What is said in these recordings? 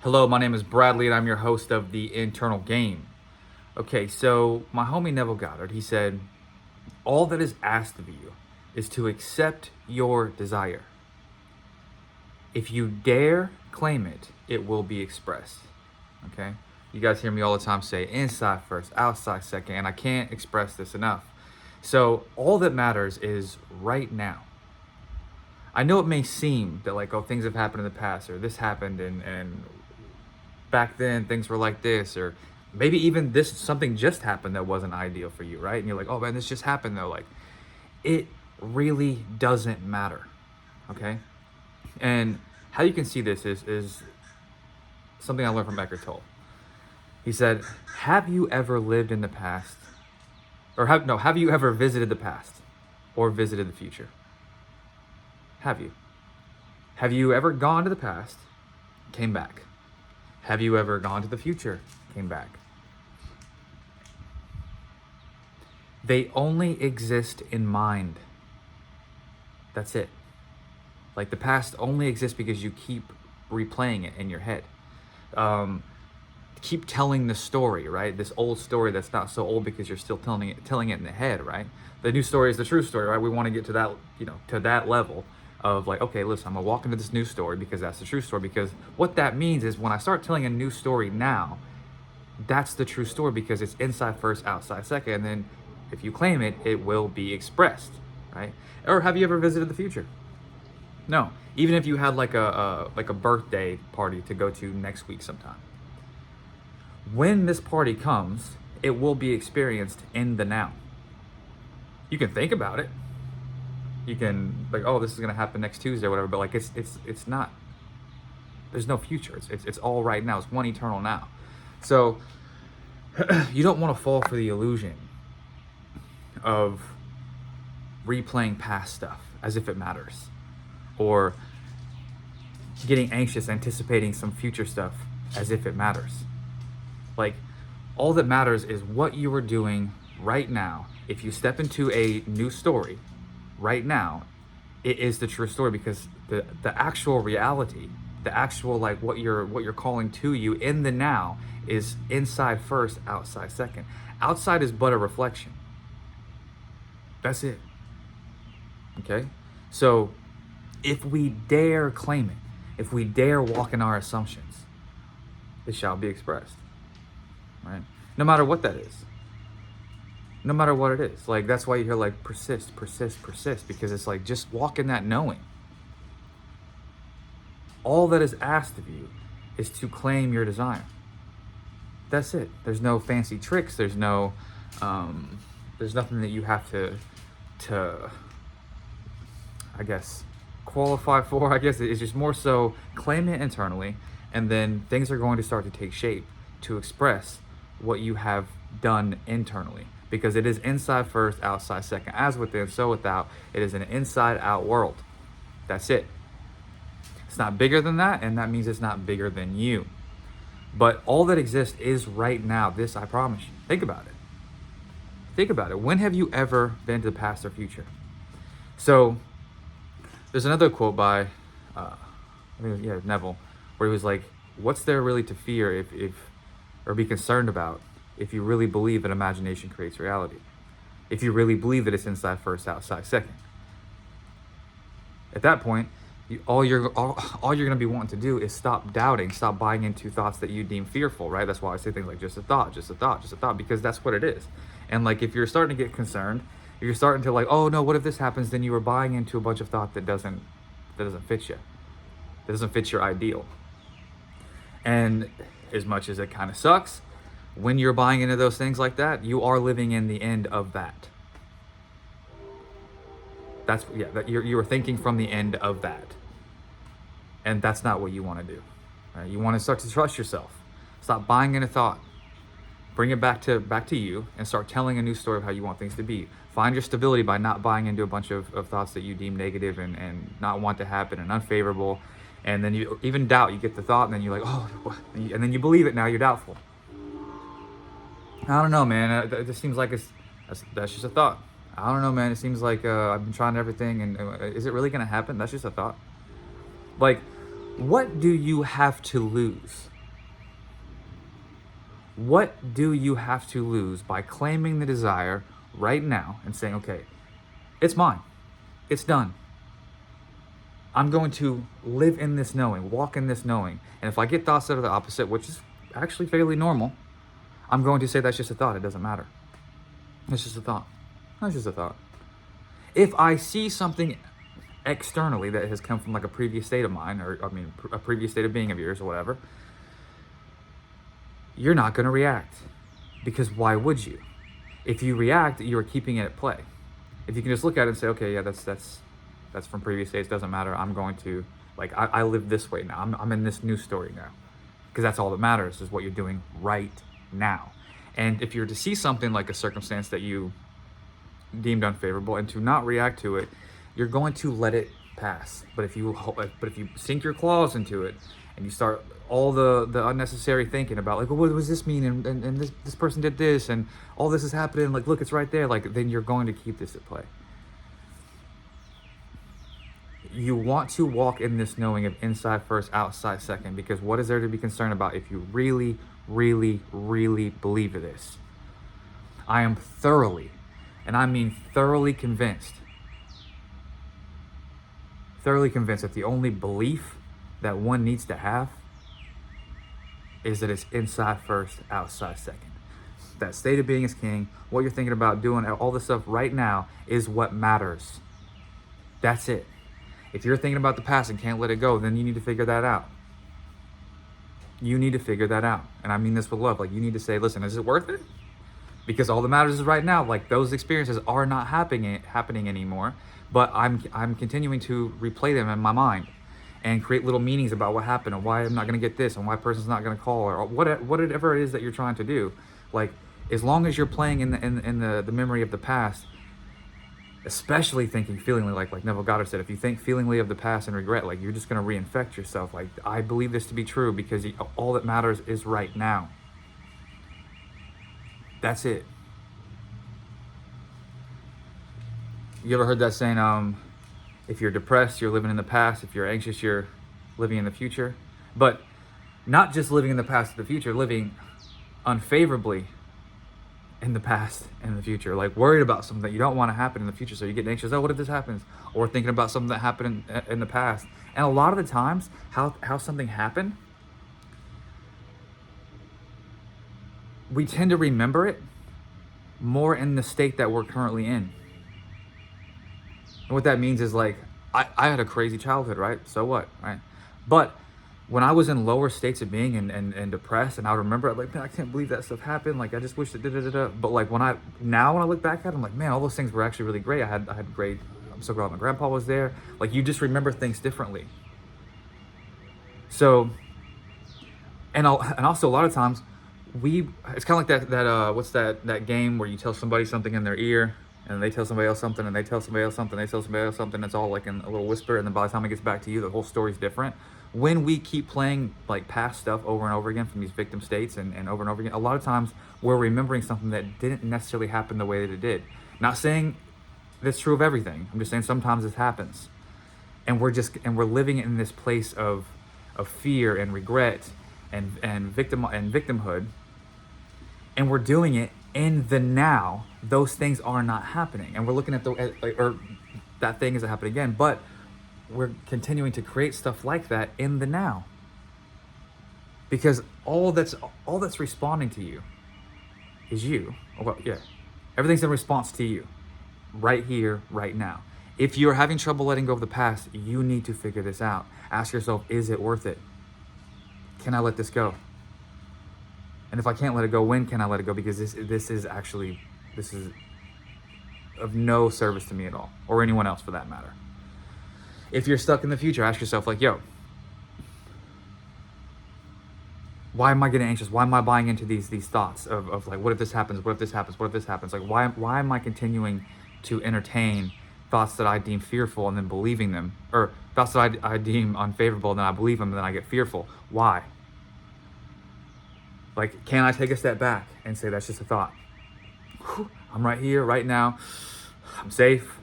Hello, my name is Bradley and I'm your host of The Internal Game. Okay, so my homie Neville Goddard, he said, all that is asked of you is to accept your desire. If you dare claim it, it will be expressed. Okay? You guys hear me all the time say inside first, outside second, and I can't express this enough. So all that matters is right now. I know it may seem that like, oh, things have happened in the past, or this happened and back then things were like this, or maybe even this something just happened that wasn't ideal for you, right? And you're like, oh man, this just happened though. Like, it really doesn't matter. Okay. And how you can see this is something I learned from Eckhart Tolle. He said, have you ever lived in the past, or have you ever visited the past or visited the future? Have you? Have you ever gone to the past, came back? Have you ever gone to the future, came back? They only exist in mind. That's it. Like, the past only exists because you keep replaying it in your head. Keep telling the story, right? This old story that's not so old because you're still telling it in the head, right? The new story is the true story, right? We want to get to that, to that level of like, okay, listen, I'm gonna walk into this new story because that's the true story. Because what that means is when I start telling a new story now, that's the true story because it's inside first, outside second. And then if you claim it, it will be expressed, right? Or have you ever visited the future? No. Even if you had like a birthday party to go to next week sometime. When this party comes, it will be experienced in the now. You can think about it. You can like, oh, this is gonna happen next Tuesday or whatever, but like it's not. There's no future. It's all right now. It's one eternal now. So you don't want to fall for the illusion of replaying past stuff as if it matters, or getting anxious anticipating some future stuff as if it matters. Like, all that matters is what you are doing right now. If you step into a new story right now, it is the true story because the actual reality, the actual like what you're calling to you in the now is inside first, outside second. Outside is but a reflection. That's it. Okay? So if we dare claim it, if we dare walk in our assumptions, it shall be expressed. Right? No matter what that is. No matter what it is. Like, that's why you hear like persist, persist, persist, because it's like just walk in that knowing. All that is asked of you is to claim your desire. That's it. There's no fancy tricks. There's no there's nothing that you have to I guess qualify for. I guess it's just more so claim it internally, and then things are going to start to take shape to express what you have done internally, because it is inside first, outside second. As within, so without. It is an inside out world. That's it. It's not bigger than that, and that means it's not bigger than you. But all that exists is right now. This I promise you. Think about it. Think about it. When have you ever been to the past or future? So there's another quote by I think it was, Neville, where he was like, what's there really to fear if or be concerned about if you really believe that imagination creates reality? If you really believe that it's inside first, outside second. At that point, all you're going to be wanting to do is stop doubting, stop buying into thoughts that you deem fearful, right? That's why I say things like just a thought, just a thought, just a thought, because that's what it is. And like, if you're starting to get concerned, if you're starting to like, oh no, what if this happens? Then you are buying into a bunch of thought that doesn't fit you. That doesn't fit your ideal. And as much as it kind of sucks, when you're buying into those things like that, you are living in the end of that. That you're thinking from the end of that. And that's not what you want to do. Right? You want to start to trust yourself. Stop buying into thought. Bring it back to you and start telling a new story of how you want things to be. Find your stability by not buying into a bunch of thoughts that you deem negative and not want to happen and unfavorable. And then you even doubt, you get the thought and then you're like, oh, what? And then you believe it, now you're doubtful. I don't know, man. It just seems like that's just a thought. I don't know, man. It seems like I've been trying everything, and is it really going to happen? That's just a thought. Like, What do you have to lose? What do you have to lose by claiming the desire right now and saying, okay, it's mine, it's done. I'm going to live in this knowing, walk in this knowing. And if I get thoughts that are the opposite, which is actually fairly normal, I'm going to say that's just a thought. It doesn't matter. It's just a thought. That's just a thought. If I see something externally that has come from like a previous state of mine, or a previous state of being of yours or whatever, you're not going to react. Because why would you? If you react, you're keeping it at play. If you can just look at it and say, okay, yeah, that's from previous states, doesn't matter. I'm going to, like, I live this way now. I'm in this new story now. Because that's all that matters, is what you're doing right now. And if you're to see something like a circumstance that you deemed unfavorable and to not react to it, you're going to let it pass. But if you sink your claws into it and you start all the unnecessary thinking about, like, well, what does this mean? And this person did this and all this is happening. Like, look, it's right there. Like, then you're going to keep this at play. You want to walk in this knowing of inside first, outside second, because what is there to be concerned about if you really, really, really believe this? I am thoroughly, and I mean thoroughly convinced that the only belief that one needs to have is that it's inside first, outside second. That state of being is king. What you're thinking about doing, all this stuff right now, is what matters. That's it. If you're thinking about the past and can't let it go, then you need to figure that out. You need to figure that out. And I mean this with love. Like, you need to say, listen, is it worth it? Because all that matters is right now. Like, those experiences are not happening anymore, but I'm continuing to replay them in my mind and create little meanings about what happened and why I'm not going to get this and why a person's not going to call, or whatever it is that you're trying to do. Like, as long as you're playing in the memory of the past, especially thinking feelingly, like Neville Goddard said, if you think feelingly of the past and regret, like, you're just going to reinfect yourself. Like, I believe this to be true because all that matters is right now. That's it. You ever heard that saying, if you're depressed, you're living in the past. If you're anxious, you're living in the future. But not just living in the past or the future, living unfavorably in the past and the future. Like, worried about something that you don't want to happen in the future. So you get anxious, oh, what if this happens? Or thinking about something that happened in the past. And a lot of the times, how something happened, we tend to remember it more in the state that we're currently in. And what that means is, like, I had a crazy childhood, right? So what, right? But when I was in lower states of being and depressed, and I would remember, like, man, I can't believe that stuff happened. Like, I just wish that da-da-da-da. But like, when I look back at it, I'm like, man, all those things were actually really great. I had great, I'm so glad my grandpa was there. Like, you just remember things differently. So, and also a lot of times, it's kind of like that what's that game where you tell somebody something in their ear, and they tell somebody else something, and they tell somebody else something, they tell somebody else something. It's all like in a little whisper, and then by the time it gets back to you, the whole story's different. When we keep playing like past stuff over and over again from these victim states and over again, a lot of times we're remembering something that didn't necessarily happen the way that it did. Not saying that's true of everything. I'm just saying sometimes this happens, and we're living in this place of fear and regret and victimhood, and we're doing it in the now. Those things are not happening, and we're looking at that thing isn't happening again, but we're continuing to create stuff like that in the now, because all that's responding to you is you. Well, yeah, everything's in response to you right here, right now. If you're having trouble letting go of the past, you need to figure this out. Ask yourself, is it worth it? Can I let this go? And if I can't let it go, when can I let it go? Because this is of no service to me at all, or anyone else for that matter. If you're stuck in the future, ask yourself, like, yo, why am I getting anxious? Why am I buying into these thoughts of like, what if this happens? What if this happens? What if this happens? Like, why am I continuing to entertain thoughts that I deem fearful and then believing them, or thoughts that I deem unfavorable and then I believe them and then I get fearful? Why? Like, can I take a step back and say that's just a thought? Whew, I'm right here, right now. I'm safe.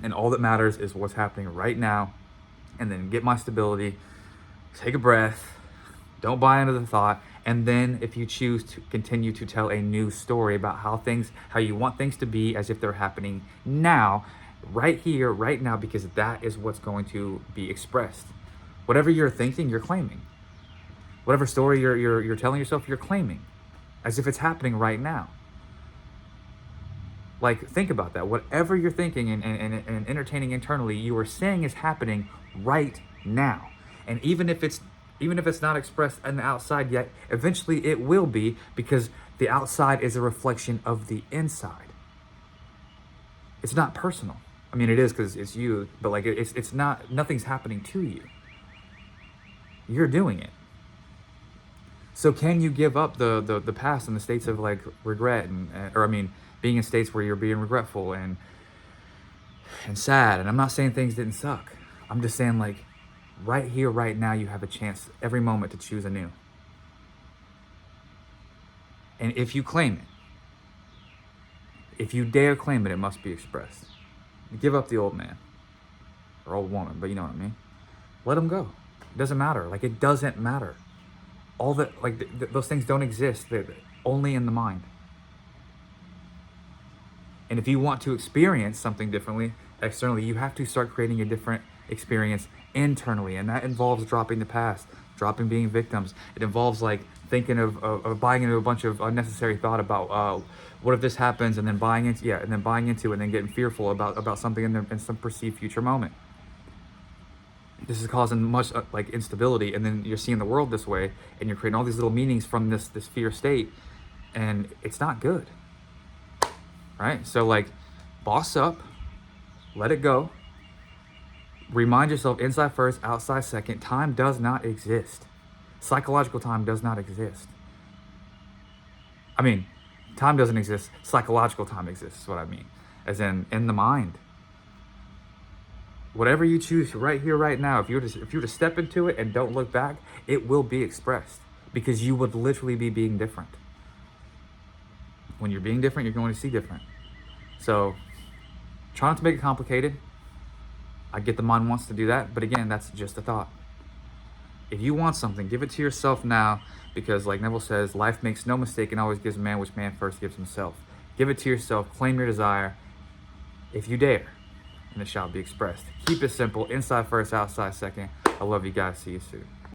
And all that matters is what's happening right now. And then get my stability Take a breath. Don't buy into the thought. And then if you choose to continue to tell a new story about how you want things to be as if they're happening now, right here, right now, because that is what's going to be expressed. Whatever you're thinking, you're claiming. Whatever story you're telling yourself, you're claiming as if it's happening right now. Like, think about that. Whatever you're thinking and entertaining internally, you are saying is happening right now. And even if it's not expressed on the outside yet, eventually it will be, because the outside is a reflection of the inside. It's not personal. I mean, it is, because it's you, but like it's not, nothing's happening to you. You're doing it. So can you give up the past and the states of like regret being in states where you're being regretful and sad? And I'm not saying things didn't suck. I'm just saying, like, right here, right now, you have a chance every moment to choose anew. And if you claim it, if you dare claim it, it must be expressed. Give up the old man or old woman, but you know what I mean. Let them go. It doesn't matter. Like, it doesn't matter. All that, like, those things don't exist. They're only in the mind. And if you want to experience something differently externally, you have to start creating a different experience internally. And that involves dropping the past, dropping being victims. It involves like thinking of buying into a bunch of unnecessary thought about what if this happens, and then buying into and then getting fearful about something in some perceived future moment. This is causing much like instability, and then you're seeing the world this way, and you're creating all these little meanings from this fear state, and it's not good. Right? So like, boss up, let it go. Remind yourself, inside first, outside second. Time does not exist. Psychological time does not exist. I mean, time doesn't exist. Psychological time exists, is what I mean. As in the mind. Whatever you choose right here, right now, if you were to step into it and don't look back, it will be expressed, because you would literally be being different. When you're being different, you're going to see different. So try not to make it complicated. I get the mind wants to do that, but again, that's just a thought. If you want something, give it to yourself now, because like Neville says, life makes no mistake and always gives man which man first gives himself. Give it to yourself, claim your desire, if you dare, and it shall be expressed. Keep it simple, inside first, outside second. I love you guys, see you soon.